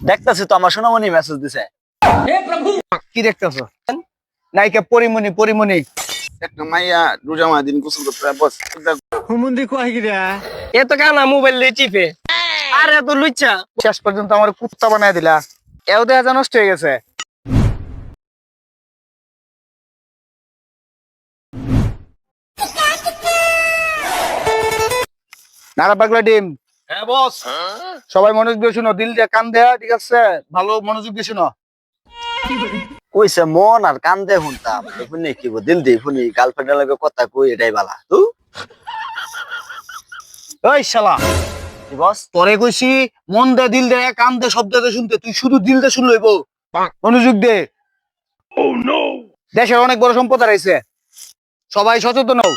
দেখতেছি তো আমার সোনামণি মেসেজ দিছে। কি দেখতেছো? নায়িকা পরিমণি পরিমণি একটা মাইয়া রোজা দিন গোসল করতে বস হুমুন্দি কয় গিরা এ তো কানা মোবাইল দিয়ে টিপে। আরে তো লুচ্চা। শেষ পর্যন্ত আমার কুত্তা বানায় দিলা। এও দেখা যা নষ্ট হয়ে গেছে। নারা পাগলা ডিম। হ্যাঁ বস। সবাই মনোযোগ দিয়ে শুনো, দিল দিয়ে কান দেয়া, ঠিক আছে? ভালো মনোযোগ দিয়ে শুনো। কইছে মন আর কান দিয়ে শুনতাম, শুনে কি দিল দিয়ে শুনি, গার্লফ্রেন্ডের লাগে কথা কই, এটাই বালা। ওই শালা, কি বস? তোরে কইছি মন দে দিল দে কান দে শব্দ দে শুনতে, তুই শুধু দিল দে শুনলই বউ। মনোযোগ দে। দেশের অনেক বড় সম্পদ হারাইছে, সবাই সচেতন হও,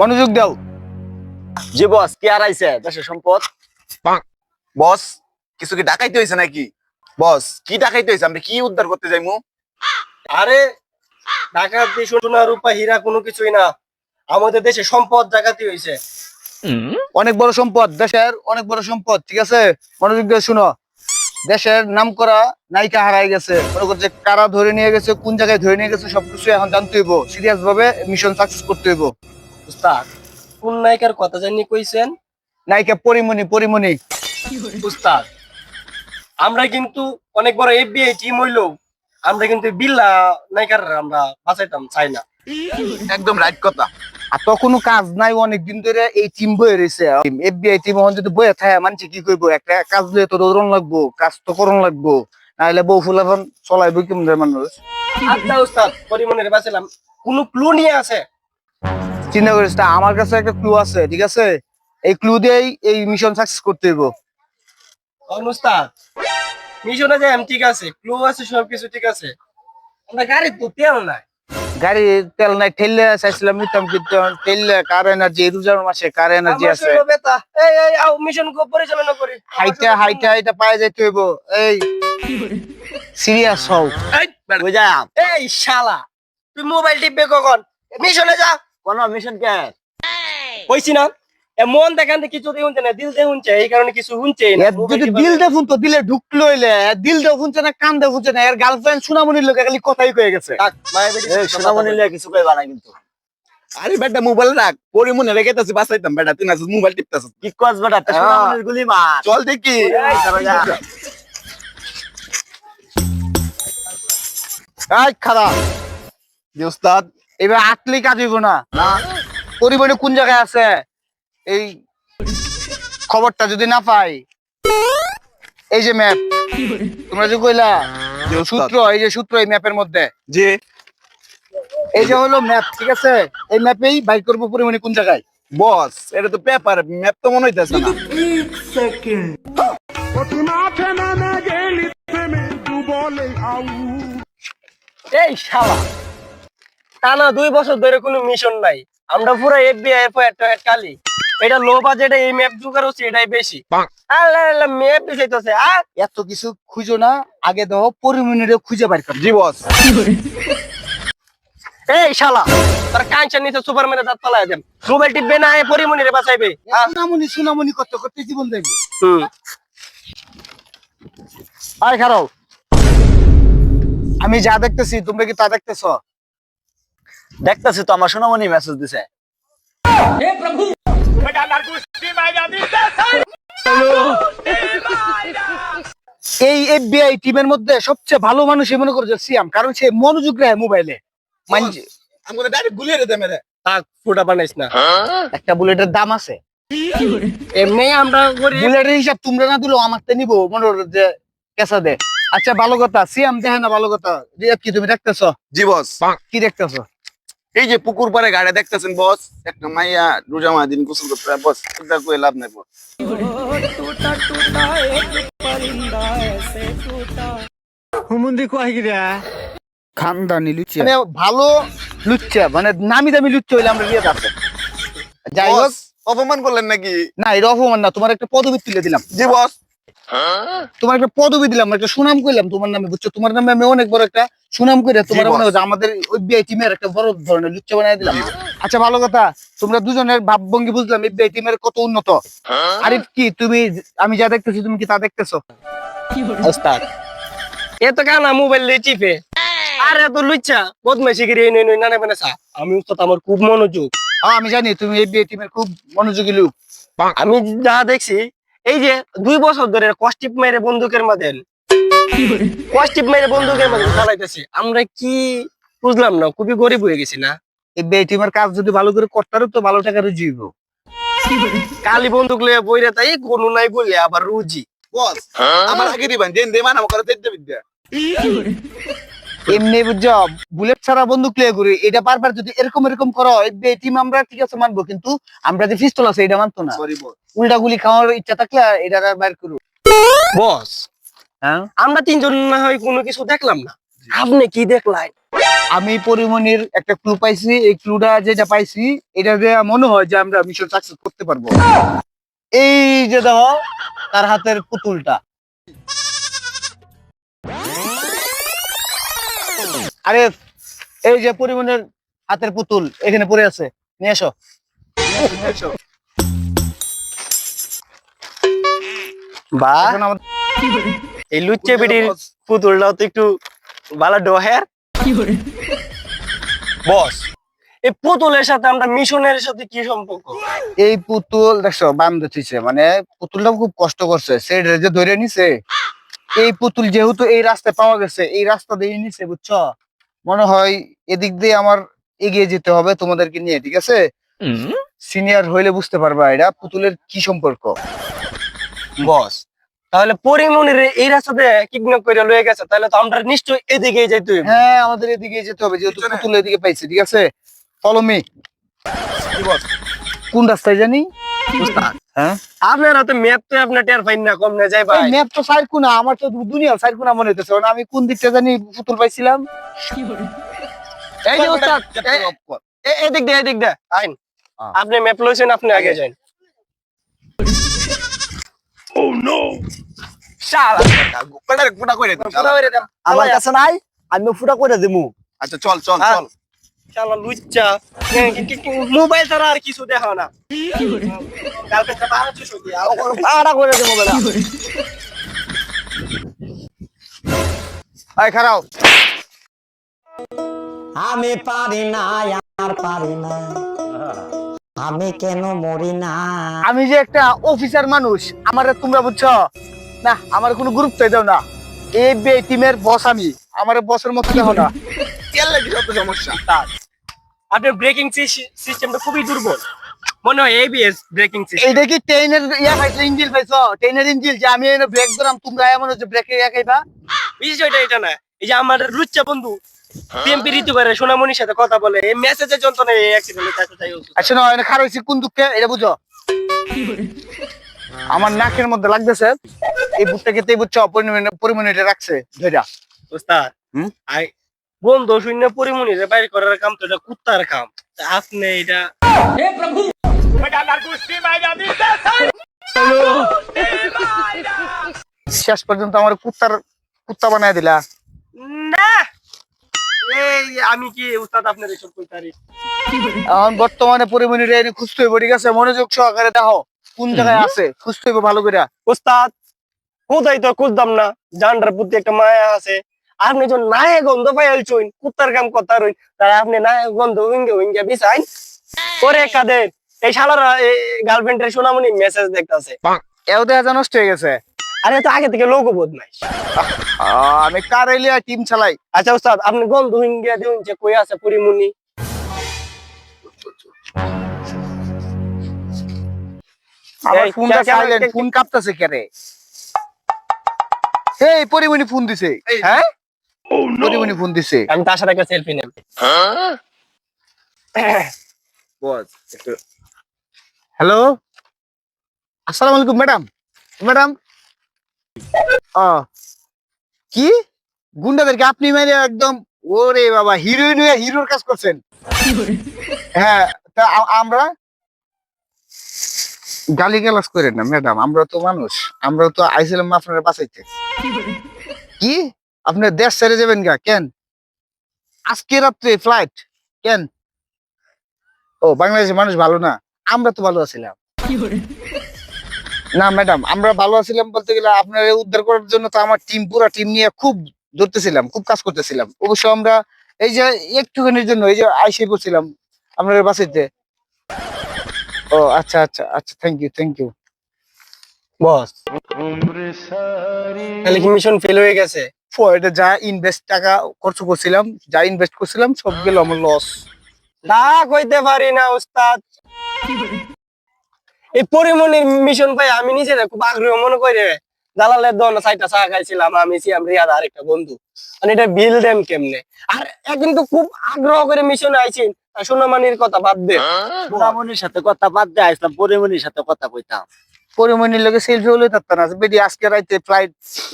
মনোযোগ দাও। জি বস, কি হারাইছে দেশের সম্পদ? বস কিছু কি ডাকাইতে হয়েছে নাকি? বস কি ডাকাইতে হয়েছে? আমরা কি উদ্ধার করতে যাইমু? আরে ডাকাতি সোনা রূপা হীরা কোনো কিছুই না, আমাদের দেশে সম্পদ ডাকাতি হয়েছে। অনেক বড় সম্পদ, দেশের অনেক বড় সম্পদ, ঠিক আছে? মনোযোগ দিয়ে শুনো। দেশের নাম করা নায়িকা হারাই গেছে, মনে করছে কারা ধরে নিয়ে গেছে, কোন জায়গায় ধরে নিয়ে গেছে, সবকিছু এখন জানতে হইব। সিরিয়াস ভাবে মিশন সাকসেস করতে হইব। উস্তাদ কোন নায়িকার কথা জানি কইছেন? নায়িকা পরিমণি পরিমণি। উস্তাদ আমরা কিন্তু অনেক বড় এফবিআই টিম হইলো, আমরা কিন্তু বিল্লা নায়িকার আমরা বাঁচাইতাম চাই না। একদম রাইট কথা। আর তো কোনো কাজ নাই, অনেকদিন ধরে এই টিম বয়ে রয়েছে। এফবিআই টিম এখন যদি বয়ে থাকে, মানুষ কি করবো? একটা কাজ লিয়ে তো দৌড়ন লাগবো, কাজ তো করন লাগবো, নাহলে বউ ফুলাফান চলাইবো কেমন মানুষ? আচ্ছা উস্তাদ, পরিমণের বাঁচালাম, কোনো ক্লু নিয়ে আছে? চিন্তা করিস না, আমার কাছে একটা ক্লু আছে, ঠিক আছে? এই ক্লু দিয়েই এই মিশন সাকসেস করতে হইব। উস্তাদ মিশনে যাই ঠিক আছে, ক্লু আছে, সবকিছু ঠিক আছে, আমরা গাড়ি তো তেল নাই। গাড়ি তেল নাই, ঠেললে চাইছিলাম নিতাম, কিন্তু ঠেললে কার এনার্জি, রোজার মাসে কার এনার্জি আমার আছে? শরীরে ব্যথা। এই এই আও মিশন কো পরিচালনা করি। হাইটা হাইটা এটা পায়ে যাইতে হইব। এই সিরিয়াস হও। এই বুঝাম এই শালা, তুই মোবাইল টিপবে কখন? মিশনে যা। কোন মিশন কে? কইছি না, এ মন দেখান কিছু শুনছে না, দিল দিয়ে শুনছে, এই কারণে কিছু শুনছেই না। যদি দিল দে ফোন তো দিলে ঢুকলো হইলে, দিল দে শুনছে না, কান দে শুনছে না। এর গার্লফ্রেন্ড সোনামণির লোক খালি কথাই কয়ে গেছে। এই সোনামণি লিয়া কিছু কইবা না কিন্তু। আরে বেটা মোবাইল রাখ, পরিমনে রেখে তাছি বাঁচাইতাম। বেটা তুই না মোবাইল টিপতাছ। কি কস বেটা, তা সোনামণির গুলি মার। চল দেখি। এই চলো যা। এই খারাপ, জি উস্তাদ। এবার আটলি কাজ হইব না। পরিবারে কোন জায়গায় আছে এই খবরটা যদি না পাই, এই যে ম্যাপ তোমরা যে কইলা জি উস্তাদ। সূত্র, এই যে সূত্র এই ম্যাপের মধ্যে, জি এই যে হলো ম্যাপ, ঠিক আছে? এই ম্যাপেই বাইর করবো পরিমাণে কোন জায়গায়। বস এটা তো পেপার, ম্যাপ তো মনে হইতেছে না। এই শালা, টানা 2 বছর ধরে কোনো মিশন নাই, আমরা পুরো এফবিআই এর কালি। এটা লো বাজেটে এই ম্যাপ জোগাড় হচ্ছে, এটাই বেশি। আল্লাহ আল্লাহ, ম্যাপ দিছাইতেছে। এত কিছু খুঁজো না, আগে দাও পরিমাণে খুঁজে বাইর কর। জি বস। এই শালা, তোর কাঞ্চন নিচে সুপারম্যানের দাঁত ফালাই দেন। মোবাইল টিপবে না, এ পরিমণিরে বাঁচাইবে। সুনামনি সুনামনি করতে করতে জীবন যাইবে। হুম। আয় খারাও, আমি যা দেখতেছি তোমরা কি তা দেখতেছ? দেখতেছি তো আমার সোনামণি মেসেজ দিছে। এই এফবিআই টিমের মধ্যে সবচেয়ে ভালো মানুষ মনে করছে সিয়াম, কারণ সে মনোযোগ রাখে মোবাইলে। আমাকে ডাইরেক্ট গুলিয়ে দে মেরে। থাক, ফুটা বানাইস না। একটা বুলেটের দাম আছে, এমনি আমরা করি। বুলেটের হিসাব তোমরা না দিলেও আমার তে নিবো, মনে করো যে কেসা দে। আচ্ছা ভালো কথা, সিয়াম দেখে না ভালো কথা। রিয়াদ কি তুমি দেখতেছ? জি বস। কি দেখতেছ? এই যে পুকুর পাড়ে গাড়ি দেখতেছেন বস, একটা মাইয়া রোজা দিন গোসল করতে বস, এটা কই লাভ নাই বস। হুমুন্দি কয় গিরা খানদানি লুচ্চা, মানে ভালো লুচ্চা, মানে নামি দামি লুচ্চা হইলে আমরা রিয়াদ আছে। যাই হোক, বস অপমান করলেন নাকি? না এটা অপমান না, তোমার একটা পদবি তুলে দিলাম। জি বস। তোমার একটা পদবি দিলাম, একটা সুনাম কইলাম তোমার নামে, বুঝছো? তোমার নামে আমি অনেক বড় একটা সুনাম করে তোমার জি, মনে boss। হচ্ছে আমাদের এফবিআই টিমের একটা বড় ধরনের লুচ্চা বানাই দিলাম। আচ্ছা ভালো কথা, তোমরা দুজনের ভাবভঙ্গি বুঝলাম এফবিআই টিমের কত উন্নত। আরিফ কি তুমি, আমি যা দেখতেছি তুমি কি তা দেখতেছো? ওস্তাদ এ তো কানা মোবাইল দিয়ে টিপে আর এত লুচ্ছা বদমাইশি করে এই নই নানা বানাসা আমি উস্তাদ আমার খুব মনোযোগ আমি জানি তুমি এই বিয়ে টিমের খুব মনোযোগী লোক। আমি যা দেখছি এই যে 2 বছর ধরে কষ্টিপ মেরে বন্দুকের মাঝে চালাইতেছি আমরা কি বুঝলাম না খুবই গরিব হয়ে গেছি না এই বিয়ে টিমের কাজ যদি ভালো করে করতে পারো তো ভালো টাকা রুজিব। কালি বন্দুক লয়ে বইরে তাই কোনো নাই বলে আবার রুজি বস আমার আগে দিবেন দেন দে মানা করে দেন বিদ্যা এমনি বুঝছো বুলেট ছাড়া বন্দুক লিয়ে ঘুরি, এটা বারবার যদি এরকম এরকম করো এই বিয়ে টিম আমরা ঠিক আছে মানবো, কিন্তু আমরা যে পিস্তল আছে এটা মানতো না। সরি বস উল্টা গুলি খাওয়ার ইচ্ছা থাকলে এটা আর বাইর করো। বস হ্যাঁ আমরা তিনজন না হয় কোনো কিছু দেখলাম না, আপনি কি দেখলেন? আমি পরিমনির একটা ক্লু পাইছি, এই ক্লুটা যেটা পাইছি এটা দিয়ে মনে হয় যে আমরা মিশন সাকসেস করতে পারবো। এই যে দেখো তার হাতের পুতুলটা, আরে এই যে পরিমনির হাতের পুতুল এখানে পড়ে আছে, নিয়ে এসো। বা এখন আমাদের এই লুচ্চে বিটির পুতুলটাও তো একটু ভালো ডোহের বস। এই পুতুলের সাথে আমরা মিশনের সাথে কি সম্পর্ক? এই পুতুল দেখছো বান্ধে থইছে, মানে পুতুলটা খুব কষ্ট করছে, সেটা যে ধরে নিছে। এই পুতুল যেহেতু এই রাস্তায় পাওয়া গেছে, এই রাস্তা দিয়ে নিছে বুঝছো, মনে হয় এদিক দিয়ে আমার এগিয়ে যেতে হবে তোমাদেরকে নিয়ে, ঠিক আছে? সিনিয়র হইলে বুঝতে পারবা এটা পুতুলের কি সম্পর্ক। বস তাহলে পরিমনির এই রাস্তাতে কিডন্যাপ করে লয়ে গেছে, তাহলে তো আমরা নিশ্চয়ই এদিকে যাইতে হইব। হ্যাঁ আমাদের এদিকে যেতে হবে, যেহেতু পিছনে। পুতুল এদিকে পাইছে, ঠিক আছে? Follow me. কি বস কোন রাস্তায় জানি? হ্যাঁ আপনারা তো ম্যাপ তো আপনার টের পাইন না, কম না যাই ভাই। ম্যাপ তো সাইরকুনা, আমার তো দুনিয়া সাইরকুনা মনে হইতেছে, মানে আমি কোন দিকটা জানি পুতুল পাইছিলাম। এই যে ওস্তাদ এদিক দে আইন, আপনি ম্যাপ লইছেন, আপনি আগে যান। ও নো শালা কোটা করে দিন পুরো হইরে দাম আমার কাছে নাই, আমি ফুটা করে দিমু। আচ্ছা চল চল হ্যাঁ। চল শালা লুচ্চা মোবাইল ছাড়া আর কিছু দেখাও না। কালকে তো 1200 দিয়া ভাড়া করে দিমু বেটা। এই খারাও, আমি পারি না আর পারি না, আমি কেন মরি না। আমি যে একটা অফিসার মানুষ, আমারে তোমরা বুঝছো না, আমার কোনো গুরুত্ব দাও না। এই বে টিমের বস আমি, আমার বসের মতো দেখো না। তেল লাগি যত সমস্যা আপনার ব্রেকিং সিস্টেমটা খুবই দুর্বল, মনে হয় এবিএস ব্রেকিং সিস্টেম। এইটা কি ট্রেনের ইয়া পাইছো, ইঞ্জিন পাইছো? ট্রেনের ইঞ্জিন যে আমি এনে ব্রেক ধরাম, তোমরা এমন হচ্ছে ব্রেকে একাইবা। বিষয়টা এটা না, এই যে আমার লুচ্চা বন্ধু টিএমপি ঋতু করে সোনামণির সাথে কথা বলে, এই মেসেজের যন্ত্রণায় এই অ্যাক্সিডেন্টে চাচা চাই হচ্ছে। আচ্ছা না, এনে খারাপ হয়েছে কোন দুঃখে এটা বুঝো। আমার নাকের মধ্যে লাগতেছে, এই বুটটা খেতে বুঝছো পরিমাণে এটা রাখছে ধৈরা। ওস্তাদ আই বন্ধু শূন্য পরিমণিরে বাইর করার কাম তো এটা কুত্তার কাম, তা আপনি এটা শেষ পর্যন্ত আমার কুত্তা বানায় দিলা। না। এই আমি কি উস্তাদ আপনার এসব কইতারি? এখন বর্তমানে পরিমাণে এনে খুঁজতে হইব, ঠিক আছে? মনোযোগ সহকারে দেখো কোন জায়গায় আছে, খুঁজতে হইব ভালো করে। উস্তাদ কোথায় তো খুঁজতাম না, জানটার প্রতি একটা মায়া আছে। আপনি যখন নায়ে গন্ধ পাইলছুন কুত্তার কাম কথা রইন, তাই আপনি নায়ে গন্ধ উইঙ্গে উইঙ্গে বিছাইন করে কাদের এই শালারা গার্লফ্রেন্ডের সোনামণি মেসেজ দেখতাছে। এও দেখা যা নষ্ট হয়ে গেছে। আরে তো আগে থেকে লোগো বোধ নাই। আমি কার এলিয়া টিম চালাই। আচ্ছা উস্তাদ আপনি গন্ধ উইঙ্গে দিন যে কই আছে পরিমণি। আমার এই, ফোনটা কে- কে- সাইলেন্ট, কে- ফোন কাঁপতাছে কেরে? এই পরিমণি ফোন দিছে। হ্যাঁ পরিমণি ফোন দিছে। আমি তার সাথে একটা সেলফি নেব। বস একটু হ্যালো, আসসালামু আলাইকুম ম্যাডাম। ম্যাডাম কি গুন্ডাদেরকে আপনি মেরে একদম, ওরে বাবা, হিরোইন হয়ে হিরোর কাজ করছেন। হ্যাঁ তা আমরা গালি গালাজ করেন না ম্যাডাম, আমরা তো মানুষ, আমরা তো আইছিলাম আপনার বাঁচাইতে। কি আপনি দেশ ছেড়ে যাবেন গা কেন? আজকে রাত্রে ফ্লাইট কেন? ও বাংলাদেশের মানুষ ভালো না, আমরা তো ভালো আছিলাম। না ম্যাডাম, আমরা ভালো আছিলাম বলতে গেলে আপনার উদ্ধার করার জন্য তো আমার পুরো টিম নিয়ে খুব ধরতেছিলাম, খুব কাজ করতেছিলাম। অবশ্য আমরা এই যে একটুখানির জন্য এই যে আইসে পড়ছিলাম আপনাদের বাসাইতে। ও আচ্ছা আচ্ছা আচ্ছা, থ্যাংক ইউ। বস তাহলে কি মিশন ফেল হয়ে গেছে? এটা যা টাকা খরচ করছিলাম, যা ইনভেস্ট করছিলাম সব গেল আমার লস। তা কইতে পারি না উস্তাদ। এই পরিমনির মিশন পাই আমি নিজের খুব আগ্রহ মনে করে দালালের দোকানে চাইটা চা খাইছিলাম আমি, সিয়াম, রিয়াদ আর একটা বন্ধু। আর এটা বিল দেম কেমনে? আর এ কিন্তু খুব আগ্রহ করে মিশনে আইছেন। সোনামানির কথা বাদ দে, সোনামণির সাথে কথা বাদ দিয়ে আসলাম, পরিমণির সাথে কথা কইতাম। পরিমনির লগে সেলফি হলে থাকতাম না বেডি, আজকে রাইতে ফ্লাইট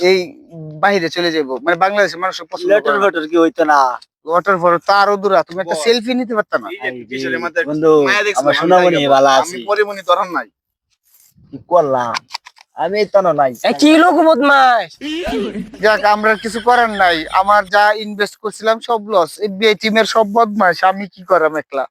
এই বাইরে চলে যাবো, মানে বাংলাদেশের মানুষের পছন্দ লেটার ফেটার কি হইতো না? ওয়াটার ফল তারও দূরা, তুমি একটা বস। সেলফি নিতে পারতা না? কিশোরের মধ্যে বন্ধু মায়া দেখছিলাম, আমার আমি সোনামণি জায়গা ভালো বস। আছি, আমি পরিমণি ধরন নাই। কি করলাম আমি তো নাই। এ কি লোক বদমাস। যাক, আমরা কিছু করার নাই, আমার যা ইনভেস্ট করছিলাম সব লস। এফবিআই টিমের সব বদমাশ, আমি কি করাম একলা।